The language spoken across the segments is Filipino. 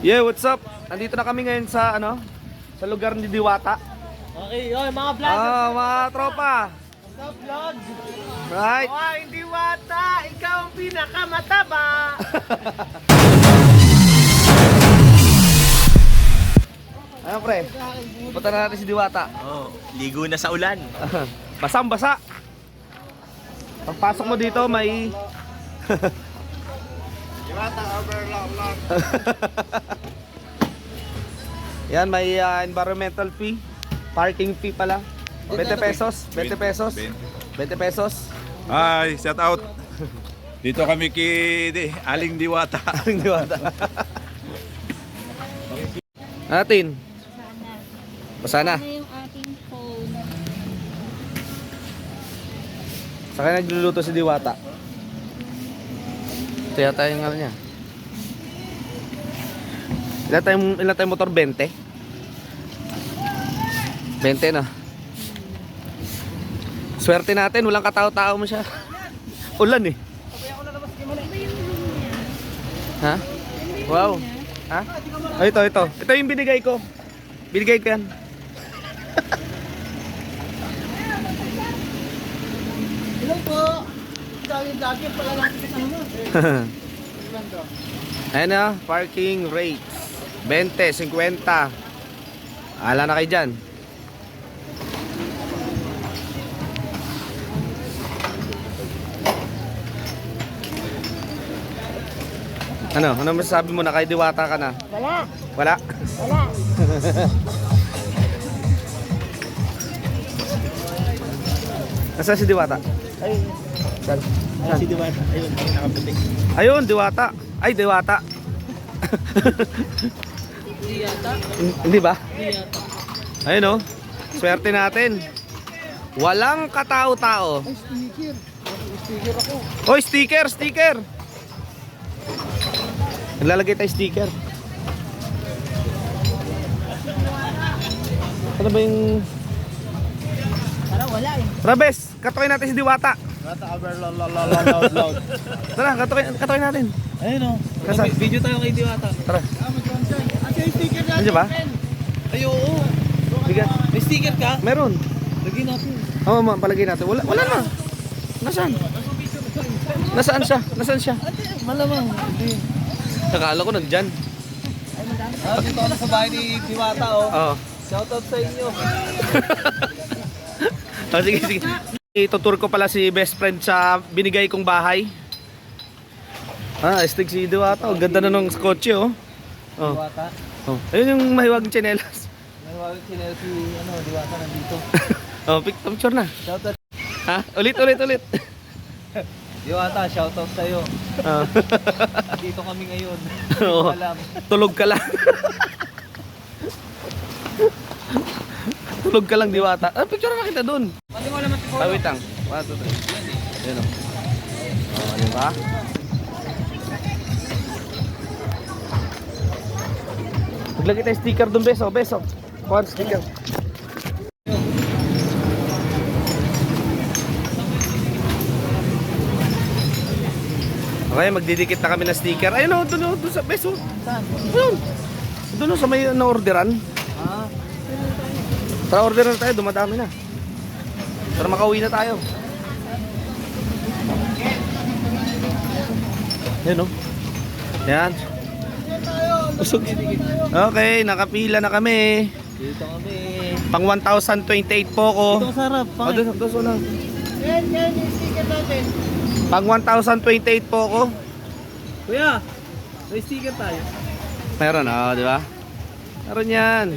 Yeah, what's up? Andito na kami ngayon sa sa lugar ni Diwata. Okay, yun mga vloggers. Mga tropa. What's up, vlog? Right. Oh, hindi Diwata, ikaw ang pinakamataba. Ano pre? Punta na natin si Diwata. Oh, ligo na sa ulan. Basang-basa. Pagpasok mo dito may Diwata overlock. yan, may environmental fee. Parking fee pala. 20 pesos. 20 pesos. 20 pesos. Hi, shout out. Dito kami Aling Diwata. Aling Diwata. Natin. Basa na. Ano yung ating phone? Saka nagluluto si Diwata. Ito yata yung niya. Ilan tayong motor? 20? 20 na. Swerte natin, walang katao-tao mo siya. Ulan eh. Ha? Wow. Ha? Oh, ito. Ito yung binigay ko. Binigay ko yan. Hello po. Dagi pala natin kasama. Ayan na, parking rates. 20, 50. Ala na kayo dyan. Ano masasabi mo na kay Diwata ka na? Wala. Wala? Wala. Nasaan si Diwata? Ayun. Saan? Si Diwata. Ayun, nakaputi. Ayun, Diwata. Ay, Diwata. Diwata. Hindi ba? Diwata. Ayun oh. Swerte natin. Walang katao-tao. Ay, sticker. Sticker ako. Oy, sticker. Naglalagay tayo sticker. Ano ba yung... Parang wala eh. Rabes, katukin natin si Diwata. Diwata overlock. Tara, katukin natin. Ayun o. Nasaan? Video tayo kay Diwata. Tara. Ate, yung sticker natin. Nandiyan ba? Ay, oo. Bigat. May sticker ka? Meron. Lagyan natin. Oo, palagay natin. Wala na. Nasaan? Nasaan siya? Ate, malamang. Hindi. Nakala ko nandyan. Dito ako sa bahay ni Diwata oh. Oo. Shoutout sa inyo. Oh, sige. Itutur ko pala si best friend sa binigay kong bahay. Astig si Diwata. Ang ganda na ng kotse oh. Oh. Diwata. Oh. Ayun yung mahiwagang tsinelas. May wawag channel si Diwata nandito. Oh, picture na. Shoutout. Ha? Ulit. Diwata, shoutout sa iyo. Oh. Dito kami ngayon. Oo. Alam. Tulog ka lang. Tulog ka lang, Diwata. Picture na kita dun. Pati mo naman si Wait lang. 1, 2, 3. Ayun o. Oh, di ba? Maglagay tayo sticker dun, beso. Kuha sticker. Okay, magdidikit na kami ng sticker. Ayun o, dun sa beso. Saan? Doon sa may na-orderan. Ah, Tara, order na tayo, dumadami na. Para makauwi na tayo. Yan o. Yan. Usog. Okay, nakapila na kami. dito kami. Pang 1,028 po ko. Ito sarap. O, doon so lang. Yan yung sticker natin. Pang 1,028 po ko. Kuya, may sticker tayo. Meron, di ba? Meron yan.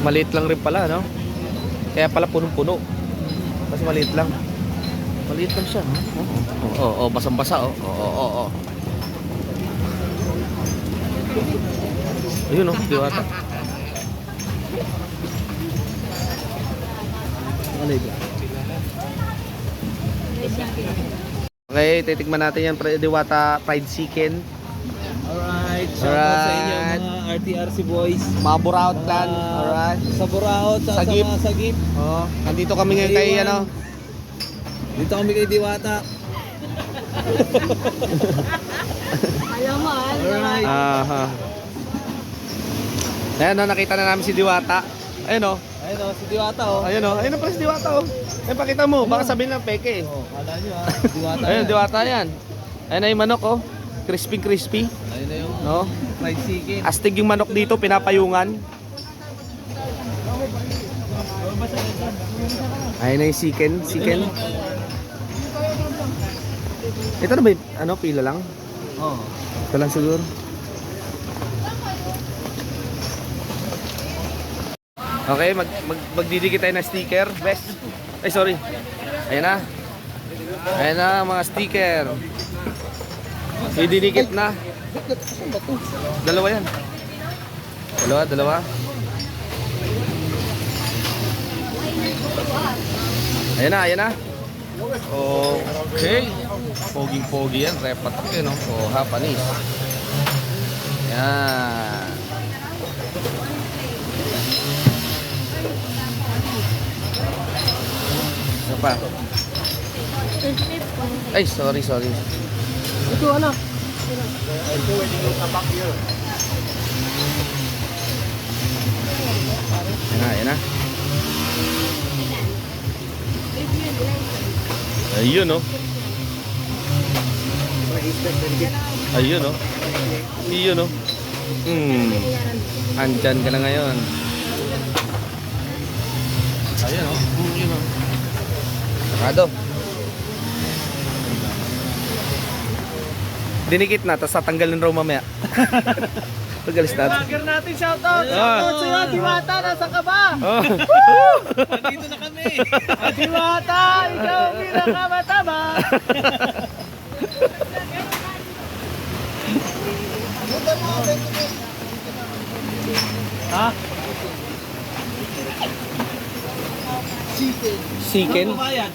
Maliit lang rin pala, no? Kaya pala punong-puno. Kasi maliit lang. Maliit lang siya, no? Oo, basang-basa, Oo. Ayun, no? Diwata. Okay, titikman natin yan. Diwata fried chicken. Alright, shoutout sa inyo Alright. mga RTRC boys. Mga Buraot clan. Alright. Sa Buraot, sa Sagip. mga Sagip. Oh, nandito kami ngayon kay Iwan. Dito kami kay Diwata. Alam mo, Alright. Aha. Ayan o, nakita na namin si Diwata. Ayun o. Ayun o, si Diwata o. Ayun o. Ayun na pala si Diwata o. Ayun, pakita mo. Baka sabihin lang peke. Oh, kala nyo ha. Diwata Ayun, yan. Diwata yan. Ayun na yung manok o. Crispy crispy. Ayun na yung No? fried chicken. Astig yung manok dito, pinapayungan. Ayun na yung chicken. Chicken. Ito na ba yung, ano, pila lang? Oh. Ito lang siguro. Okay, magdidikit tayo ng sticker. Best. Ay, sorry. Ayan na. Ayan na, mga sticker. Didikit na. Dalawa yan. Dalawa. Ayan na. Okay. Poging-pogi yan. Repatak yun, no? O, hapanis. Yan. Ano pa? Ay, sorry. Ito ano? Ayan na. Ayun, no? Ayun, no? Ayun, no? Andyan ka na ngayon. Ayun, no? Ayun, no? Sakado. Dinikit na, tapos tatanggalin raw mamaya. Pagalis natin. Vlogger natin, shoutout! Ah. Shoutout sa'yo, Diwata! Nasaan ka ba? Oh. Nandito na kami! Diwata! Ikaw ang pinakamataba! Ha? Chicken. Ano ba yan?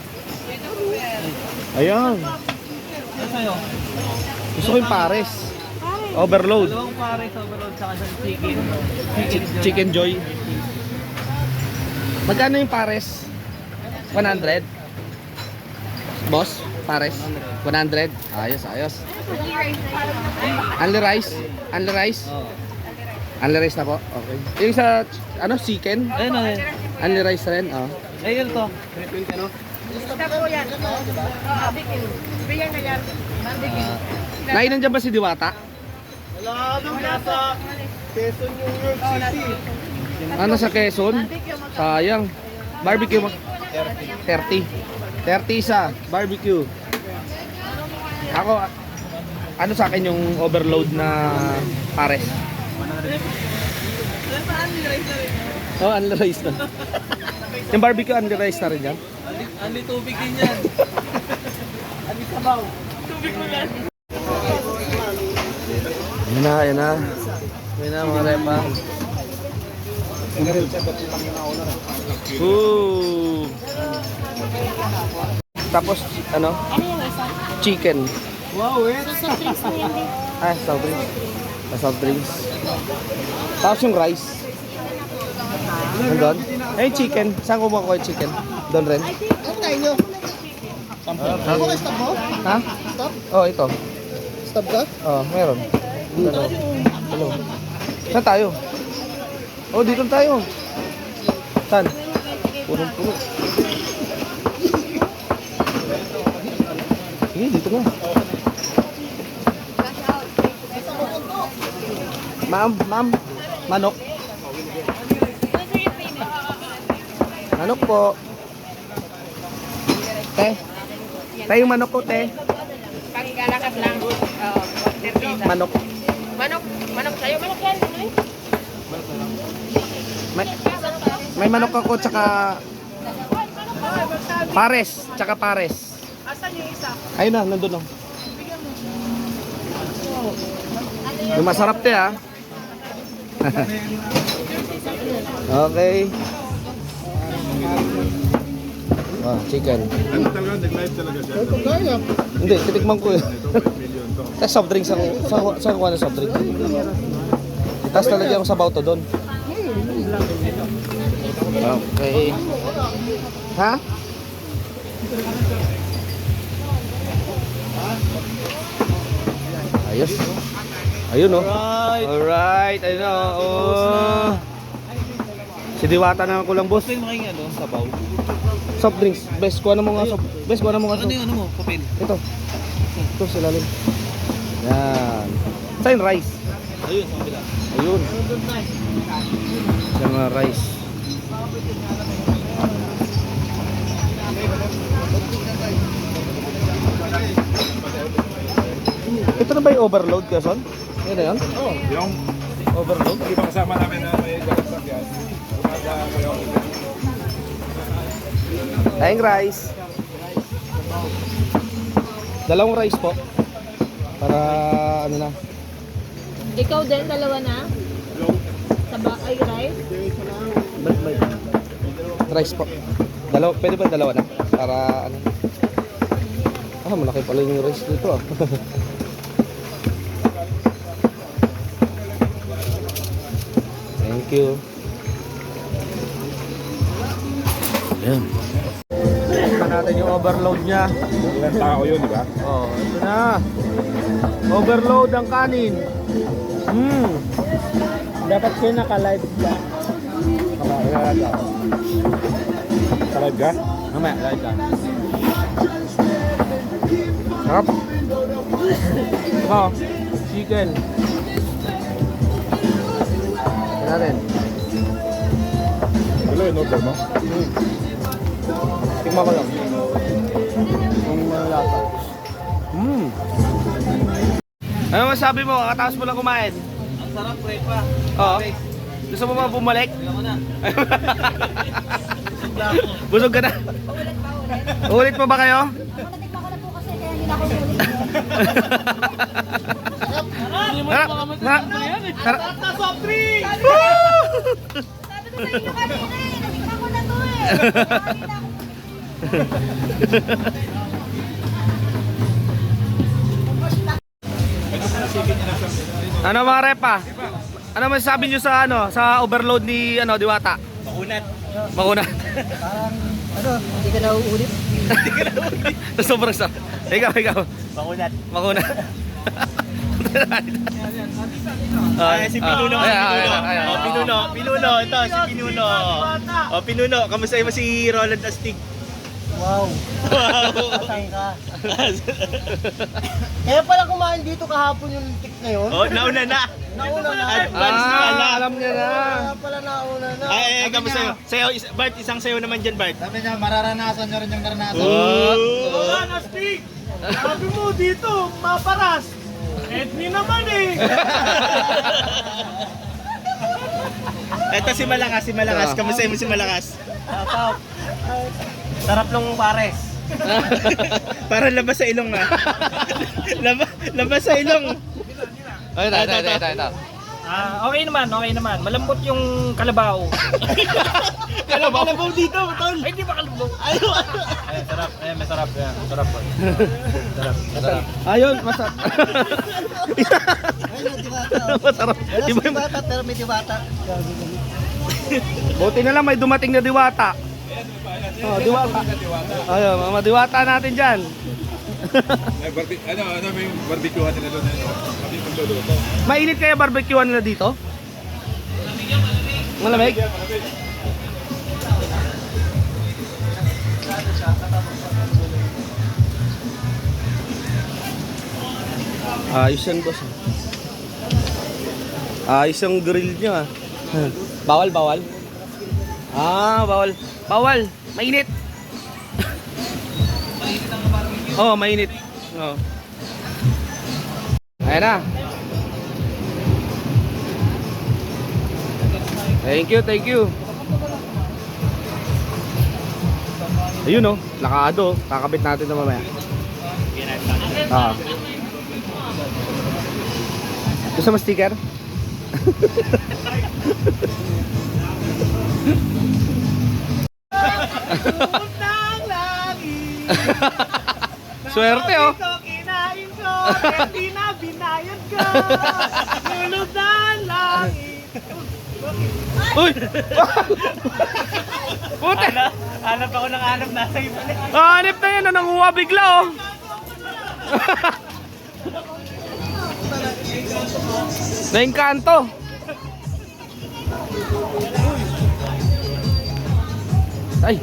Ayan. Ano sa'yo? Gusto ko yung pares. Overload. Dalawang pares overload sa kasang chicken. Chicken Joy. Magkano yung pares? 100? Boss, pares? 100? Ayos. Only rice? Oh. Only rice na po? Okay. Yung sa, chicken? Ayun o. Only rice rin? Oh. Ayun to. Nay, nandiyan ba si Diwata? Wala nung nasa Quezon, New York City. Ano sa Quezon? Sayang. Barbecue mo? 30. 30 isa. Barbecue. Ako, ano sa akin yung overload na pares? Oh, unli rice na. Yung barbecue, unli rice na rin yan? Anli tubig din yan. Anli sabaw. Tubig mo lang. Ayan na. Ayan na mga repa. Ooh. Tapos, Ano yung isa? chicken. Wow, eh. Soft drinks mo yan din. Soft drinks. Soft drinks. Tapos yung rice. Nandun? Yung chicken. Saan ko makuha yung chicken? Doon rin? Ano tayo nyo? Ako ka stop mo? Ha? Stop? Oh, ito. Stop ka? Oh, meron. Dalawa. Saan tayo? Oh, dito tayo. Saan? Punong-puno. Sige, dito nga. Ma'am, manok. Manok po. Te. Yung manok ko, te. Pagkalakas lang. Manok. Manok sa'yo. Manok yan. Ano eh? May manok ako, tsaka pares. Asan yung isa? Ayun na, nandun na. Yung masarap te ha. Okay. Chicken. Ano talaga, nag-live talaga siya. Ito kaya. Hindi, titikman ko yun. Million to. Tapos soft drinks ako. Saan kuha ng soft drinks? Tapos talagyan ko sa bauto doon. Okay. Ha? Ayos. Ayun oh. Alright. Ayun oh. Si Diwata na kulang boss. Ito yung mga ano, sabaw. Soft drinks. Best ko na mo nga soft. Best ko na mo nga Ano soft. yung ano mo, papel? Ito. Ito sa lalim. Yan. Saan rice? Ayun, sa kabila. Ayun. Yan mga rice. Ito na ba yung overload, Quezon? Yan na yan? Oh, yung Overload? hindi pa kasama namin na may galasag yan. Umaga kayo. Tayong rice. Dalawang rice po. Para ano na. Ikaw din, dalawa na? Saba ay rice? Rice po. Dalawa, pwede ba dalawa na? Para ano. Ah, malaki pala yung rice dito ah. Thank you. Ayan. Ito natin yung overload niya. Ilang tao yun, di ba? Oh, ito na. Overload ang kanin. Dapat kayo naka-live ka. Kalad ka? Mamaya, live ka. Sarap. Oh, chicken. Ito natin. Hello, in order mo? Tingnan ko lang. Kung lasa. Ano masabi mo? Kakataas mo lang kumain. Ang sarap, pre pa. Oo. Gusto mo ba bumalik? Tingnan mo na. Busog ka na? Ulit pa ba kayo? Natikman ko na po kasi kaya hindi na ako ulit. Sarap Na soft drink! Sabi ko sa inyo kanina eh, natikman ko na to eh. Kaya hindi na ako Ano mga repa? Ano masasabi nyo sa ano sa overload ni ano Diwata? Makunat. Makunat. Ano, hindi ka na uulit? Sobrang sa. Ikaw. Makunat. Makunat. Si Pinuno. Ayan. Pinuno. Ito, si Pinuno. Oh, Pinuno. Kamusta mo si Roland Astig? Wow. Saan ka? Kaya pala kumain dito kahapon yung tik na yun. Oh, nauna na. Nauna na. Advance pala. Alam niya na. Kaya pala nauna na. Ay, kamusta? Sayo, Bart, isang sayo naman dyan, Bart. Sabi niya, mararanasan niyo rin yung naranasan. Oh. Astig! Sabi mo dito, maparas. Edmi naman eh. Ito si Malakas. Kamusta mo si Malakas? Sarap nung pares. Para labas sa ilong nga. labas sa ilong. Ay, ito. Okay naman. Malambot yung kalabaw. Kalabaw dito, tol. Ay, di ba kalabaw? Sarap. Masarap yan. Sarap po. Ayun, masarap. Ay, may diwata. Masarap. Wala Iba si yung- diwata, pero may diwata. Buti na lang may dumating na Diwata. Oh, Diwata. Ayun, mga Diwata natin diyan. May barbecue nila doon. Kami magluluto. Mainit kaya barbecue nila dito? Malamig? Ayos yan, boss. Ayos yung grill niya. Bawal. Bawal. Mainit. Oh, mainit. Oh. Ayan na. Thank you. Ayun oh, nakado. Kakabit natin na mamaya. Ah. Gusto mo sticker? Utang langit. Swerte oh. Ito kinain ko, hindi na binayad ko. Tulog na langit. Uy! Puti! Hanap ako ng hanap, nasa iba na. Hanip na yan, nanguha bigla oh. Naingkanto. Ay.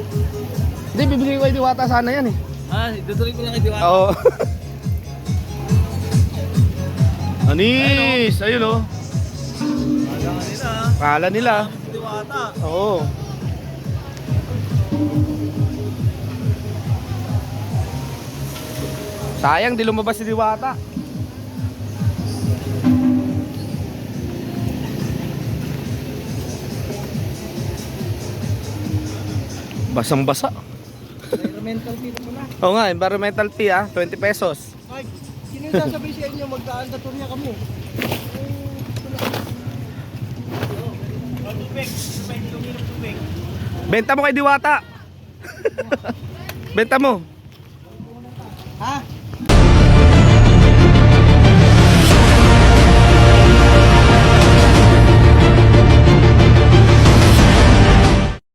Hindi, bibigay ko kay Diwata sana yan eh. Ah, dutuloy ko lang kay Diwata. Oo. Anis! Ayun oh. Kala nila. Diwata. Oo. Sayang, di lumabas si Diwata. Basang-basa. Environmental fee mo na. Oo nga, environmental fee 20 pesos. Ay, sino yung sasabihin sa inyo magdaan sa tour niya kami? Benta mo kay Diwata. Benta mo. Ha?